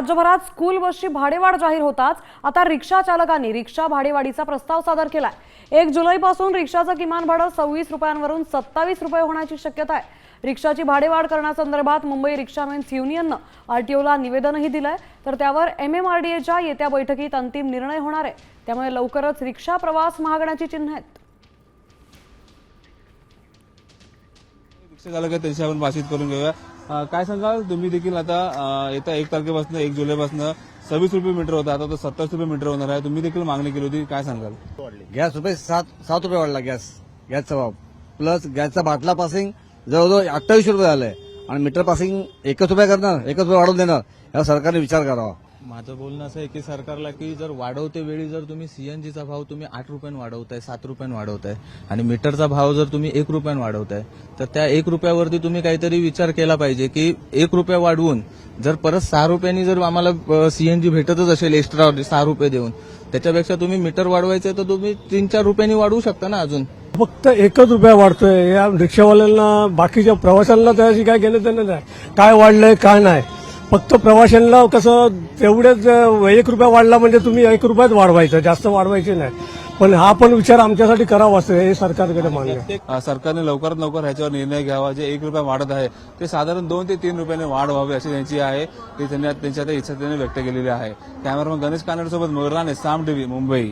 राज्यभरात स्कूल बसची भाडेवाढ जाहीर होताच आता रिक्षा चालकांनी रिक्षा भाडेवाढीचा प्रस्ताव सादर केलाय। 1 जुलैपासून रिक्षाचं किमान भाडं 26 रुपयांवरून 27 रुपये होण्याची शक्यता आहे। रिक्षाची भाडेवाढ करण्यासंदर्भात मुंबई रिक्षामेन्स युनियननं आरटीओला निवेदनही दिलंय, तर त्यावर MMRDAच्या येत्या बैठकीत अंतिम निर्णय होणार आहे। त्यामुळे लवकरच रिक्षा प्रवास महागण्याची चिन्ह आहेत। रिक्षा चालक आहे त्यांची आपण बातचीत करून घेऊया। काय सांगाल तुम्ही देखील आता येत्या 1 तारखेपासून 1 जुलैपासून 26 रुपये मीटर होता, आता तो 27 रुपये मीटर होणार आहे। तुम्ही देखील मागणी केली होती, काय सांगाल? गॅस रुपये 7 रुपये वाढला गॅसचा भाव, प्लस गॅसचा बाटला पासिंग जवळजवळ 28 रुपये झालंय आणि मीटर पासिंग 1 रुपये करणार, 1 रुपये वाढवून देणार, यावर सरकारने विचार करावा। माझं बोलणं असं आहे की सरकारला की जर वाढवते वेळी जर तुम्ही सीएनजीचा भाव तुम्ही 8 रुपयांनी वाढवताय, 7 रुपयांनी वाढवताय आणि मीटरचा भाव जर तुम्ही 1 रुपयांनी वाढवताय, तर त्या 1 रुपयावरती तुम्ही काहीतरी विचार केला पाहिजे की 1 रुपया वाढवून जर परत 6 रुपयांनी जर आम्हाला सीएनजी भेटतच असेल एक्स्ट्रा 6 रुपये देऊन, त्याच्यापेक्षा तुम्ही मीटर वाढवायचं तर तुम्ही 3-4 रुपयांनी वाढवू शकता ना। अजून फक्त 1 रुपया वाढतोय, या रिक्षावाल्यांना बाकीच्या प्रवाशांना त्याची काय घेणं देणं नाही, काय वाढलंय काय नाही। फक्त प्रवाशांना कसं तेवढेच 1 रुपया वाढला म्हणजे तुम्ही 1 रुपयात वाढवायचं, जास्त वाढवायचे नाही। पण हा पण विचार आमच्यासाठी करावा असं हे सरकारकडे मागणी। सरकारने लवकरात लवकर ह्याच्यावर निर्णय घ्यावा। जे 1 रुपया वाढत आहे ते साधारण 2 ते 3 रुपयाने वाढ व्हावी अशी त्यांची आहे, ती त्यांच्या इच्छा त्यांनी व्यक्त केलेली आहे। कॅमेरामन गणेश कानडसोबत मयूर राणे, साम टीव्ही, मुंबई।